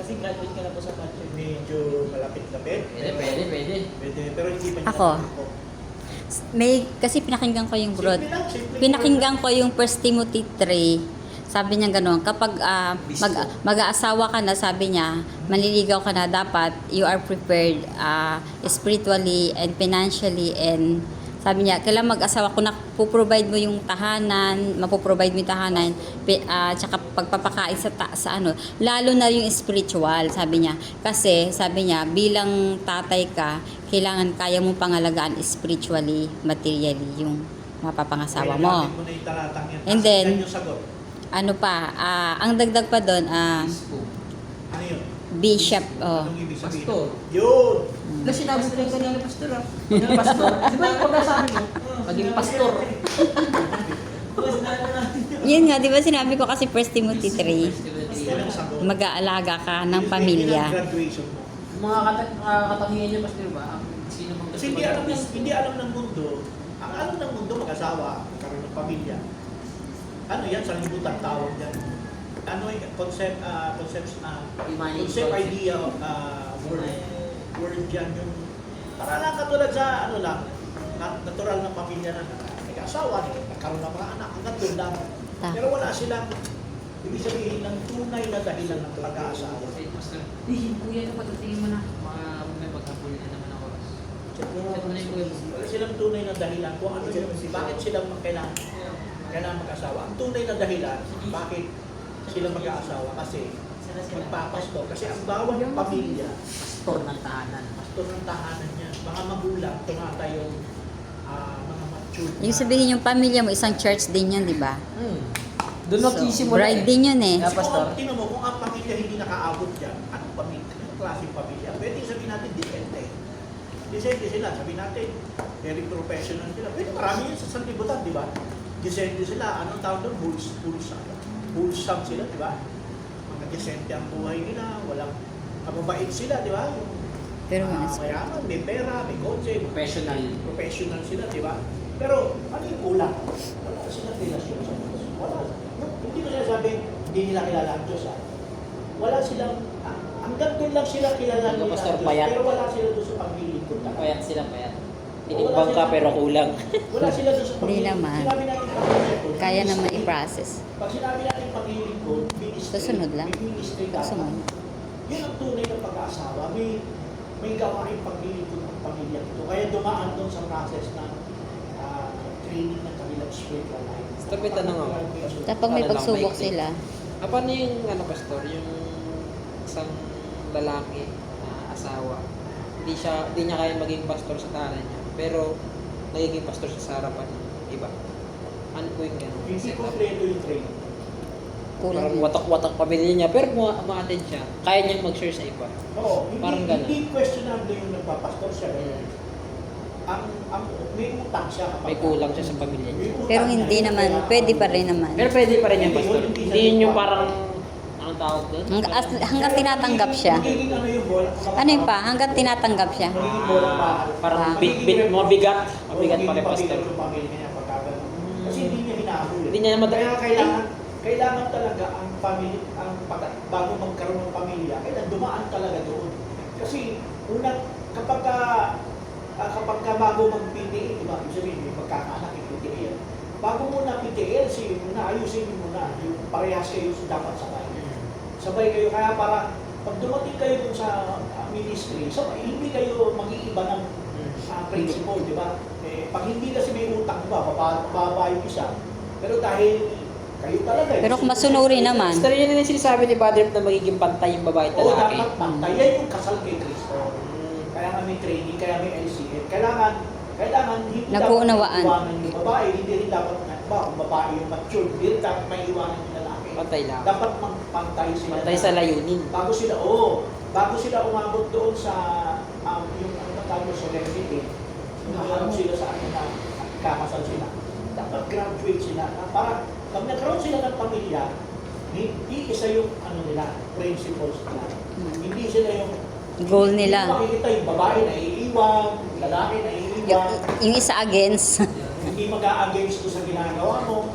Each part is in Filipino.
Kasi graduate ka na po sa Patrick. Medyo malapit-lapit. Pwede. Pero hindi pa niya Ako? ako. Kasi pinakinggan ko yung broad. Simple lang, simple. Pinakinggan ko yung 1 Timothy 3. Sabi niya gano'n, kapag mag-aasawa ka na, sabi niya, manliligaw ka na, dapat you are prepared spiritually and financially, and sabi niya, kailangan mag-asawa kung napoprovide mo yung tahanan, mapoprovide mo yung tahanan, tsaka pagpapakain sa ano, lalo na yung spiritual, sabi niya. Kasi, sabi niya, bilang tatay ka, kailangan kaya mong pangalagaan spiritually, materially, yung mapapangasawa mo. Kaya mo na yung talatang yan. And then, Yan yung sagot. Ano pa, ang dagdag pa doon, Ano yun? bishop, Anong ibig sabihin? Pastor. Yun! Wala sinabi ko rin kanina pastor ah. Maging pastor. Di ba yung pagkasabi mo? Maging pastor. yun nga, di ba sinabi ko kasi 1 Timothy 3, Yan ang sagot. mag-aalaga ka ng Yun pamilya. ang graduation mo. Mga katangian niyo pastor ba? Sino mang Kasi hindi alam ng mundo. Ang alam ng mundo, mag-asawa, magkaroon ng pamilya. Ano yan? Sa libutan tawag yan. Ano yung concept idea of word yan yung para lang katulad sa ano lang natural ng pamilya na nag-asawa, nagkaroon ng mga anak, hanggang doon lang. Pero wala silang ibig sabihin ng tunay na dahilan ng pag-aasawa. Pastor. Kuya, ito pagdatingin mo na. May maghapon na naman ako. Check mo na yung kuya mo. Wala silang tunay na dahilan kung ano yung bakit sila kailangan mag-asawa. Ang tunay na dahilan bakit sila mag-aasawa kasi magpapasto. Kasi ang bawat pamilya, Pastor ng tahanan. pastor ng tahanan niya, mga magulang, tumatayong mga mature. Yung sabihin yung pamilya mo, isang church din yan, di ba? Doon magsisimula bride din yun eh. Yeah, Kasi pastor. kung tingnan mo, kung ang pamilya hindi nakaabot dyan, anong pamilya? Anong klaseng pamilya? Pwede sabihin natin, depende. Disente sila, sabihin natin, very professional sila. Pwede marami yun sa sanlibutan, di ba? Disente sila, anong tawag doon? Wholesome sila, di ba? Mga disente ang buhay nila, walang mababait sila, di ba? Pero Mayaman, may pera, may kotse, professional sila, di ba? Pero ano yung kulang? Wala silang relasyon sa Diyos. Wala. Hindi ko sinasabi, hindi nila kilala ang Diyos. Wala silang, hanggang doon lang sila kilala nila ang Pastor, Diyos. payat. Pero wala sila doon sa paglilingkod. Payat sila, payat. Tinimbang ka pero kulang. Wala sila doon sa Hindi paglilingkod. naman. Sinabi natin paglilingkod. kaya naman ministry. i-process. Pag sinabi natin paglilingkod, ministry. Susunod lang. May ministry dapat. Susunod. Yun ang tunay ng pag-aasawa. May gawain paglilingkod ng pamilya ito. Kaya dumaan doon sa process ng training ng kanilang spiritual life. Tapos tanong ako. Kapag may pagsubok sila, Paano yung pastor, yung isang lalaki na asawa, hindi niya kaya maging pastor sa tahanan niya, pero nagiging pastor siya sa harapan ng iba. Ano po yung gano'n? Hindi kompleto yung training. kulang Parang yun. watak-watak pamilya niya, pero ma-attend siya. Kaya niyang mag-share sa iba. Oo, Parang ganun. hindi questionable yung nagpapastor siya. Ang may utang siya kapag May kulang siya sa pamilya niya. May utang Pero niya, hindi naman, kailangan- pwede pa rin naman. Pero pwede pa rin yung pastor. Hindi yun yung parang, anong tawag doon? Hanggang tinatanggap siya. Magiging ano yung bola? Ano yun pa? Hanggang tinatanggap siya. Magiging bola pa. Parang Magiging- mabigat magiging pa rin pastor. mabigat yung pamilya niya pagka ganun. Kasi hindi niya hinahabol. Hindi niya naman- Kaya kailangan talaga ang family, bago magkaroon ng pamilya, kailangan dumaan talaga doon. Kasi kapag bago mag-PTL, di ba? Ibig sabihin, may pagkakaanak yung PTL. Bago muna PTL, ayusin mo muna. Yung parehas kayo dapat sabay. Sabay kayo, kaya para pag dumating kayo dun sa ministry, hindi kayo mag-iiba ng principle, di ba? Pag hindi kasi may utang, di ba? Bababa yung isa. Pero dahil kayo talaga. Pero kung masunurin naman. Pastor, yun na yung sinasabi ni Father na magiging pantay yung babae at Oo, lalaki. dapat pantay. Yan yung kasal kay Kristo. Kaya nga may training, kaya may LCM. Kailangan hindi Nag-uunawaan. dapat iwanan yung babae, hindi rin dapat kung babae yung mature, hindi rin dapat may iwanan yung lalaki. Pantay lang. Dapat magpantay sila. Pantay sa layunin. Bago sila umabot doon sa yung ano tawag mo solemnity, umaharap sila sa ano na kakasal sila. Dapat graduate sila. Para pag nagkaroon sila ng pamilya, hindi isa yung ano nila, principles nila. Hindi sila yung Goal nila. Hindi makikita yung babae na iiwan, lalaki na iiwan. Yung isa against. Hindi mag-a-against ko sa ginagawa mo.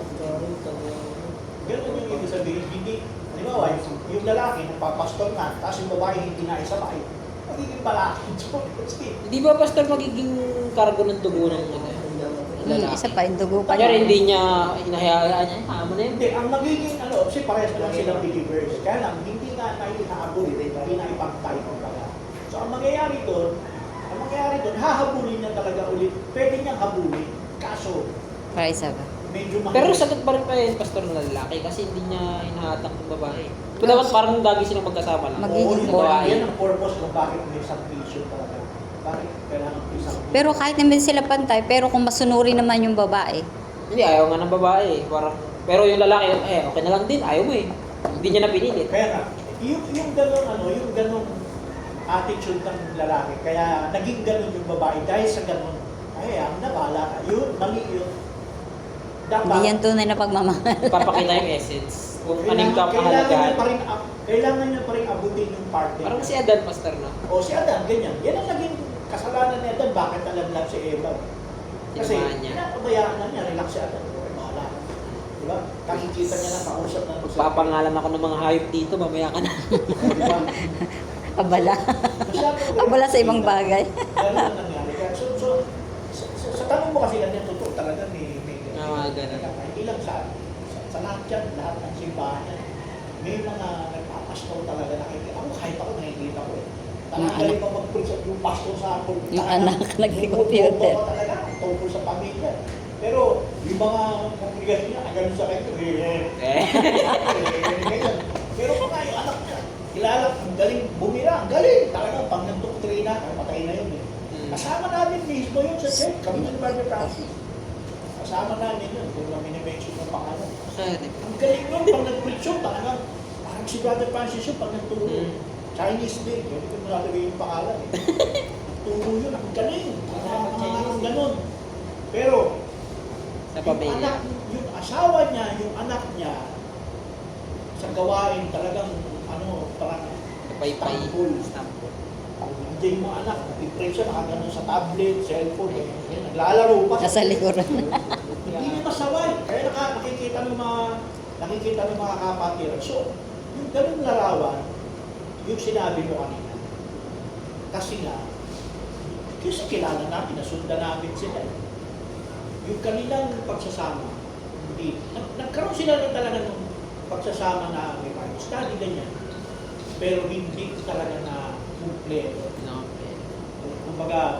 Ganun yung ibig sabihin. Hindi, Halimbawa, yung lalaki nagpapastor na, tapos yung babae hindi na isabay, magiging balaki. Kasi, Hindi ba pastor magiging kargo ng dugo ng lalaki? Isa pa, yung dugo pa Kaya niya. hindi niya hinahayaan niya, hamo na yun. hindi, ang magiging kasi parehas naman silang believers. Kaya lang, hindi nga tayo inaabot, hindi na ipantay ko pala. So, ang mangyayari doon, hahabulin niya talaga ulit. Pwede niyang habulin. Kaso, Para isa ba? medyo mahal. Pero sagot pa rin pa yun, pastor, ng lalaki kasi hindi niya hinahatak ng babae. Ito naman parang lagi silang magkasama lang. Magiging Oo, babae. yan ang purpose kung bakit may submission talaga. Bakit kailangan may submission? Pero kahit naman sila pantay, pero kung masunuri naman yung babae, Hindi, ayaw nga ng babae. Parang, pero yung lalaki, okay na lang din, ayaw mo eh. Hindi niya na pinilit. Kaya nga, yung ganong attitude ng lalaki, kaya naging ganon yung babae dahil sa ganon, ay, ang nabala ka. Yun, mali yun. hindi Dapat, yan tunay na pagmamahal. Papakita yung essence. Kung anong kailangan kahalagahan. niya pa rin abutin yung partner. Parang si Adan, pastor, no? O si Adan, ganyan. Yan ang naging kasalanan ni Adan, bakit alam si Eva. Kasi, Tinamaan niya. pinapabayaan na niya, relax si Adan. Okay, bahala ka. Diba? Kakikita niya lang, kausap na. Papangalan ako ng mga hayop dito, mamaya ka na. Diba? Abala. Abala sa ibang bagay. Ganun ang nangyari. Kaya, sa tanong mo kasi ganyan, totoo talaga may Ganun. hindi lang sa lahat yan, lahat ng simbahan yan. May mga nagpapastor talaga nakikita. Ako kahit ako nakikita ko eh. Talaga pa mag-preach yung pastor sa akin. Yung anak nag-computer. Talaga, tungkol sa pamilya. Pero yung mga kongregasyon niya, ganun sa kanya, pero kung nga yung anak niya, kilala, ang galing bumira, ang galing. Talaga, pag nagdoktrina, patay na yun eh. Kasama namin mismo yun sa church, kami ng Brother Francis. Kasama namin yun, kung namin na-mention ng pangalan. Ang galing nun, pag nag-preach yun, talagang parang si Brother Francis yun, pag nagturo. Chinese din, hindi ko nalagay yung pangalan eh. Nagturo yun, ang galing. Ang ganun. Pero, Sa yung pamilya. anak, yung asawa niya, yung anak niya, sa gawain talagang, parang Paypay. Istanbul. Istanbul. Hindi yung mga anak, nag-pray siya, nakagano sa tablet, cellphone, naglalaro pa. Nasa likuran. Hindi niya masaway. Kaya nakikita ng mga kapatiran. So, yung ganun larawan, yung sinabi mo kanina, kasi kilala natin, nasundan namin sila. Yung kanilang pagsasama, hindi, nagkaroon sila rin talaga ng pagsasama na may Bible study, ganyan. Pero hindi talaga na kumpleto. No. Kumbaga,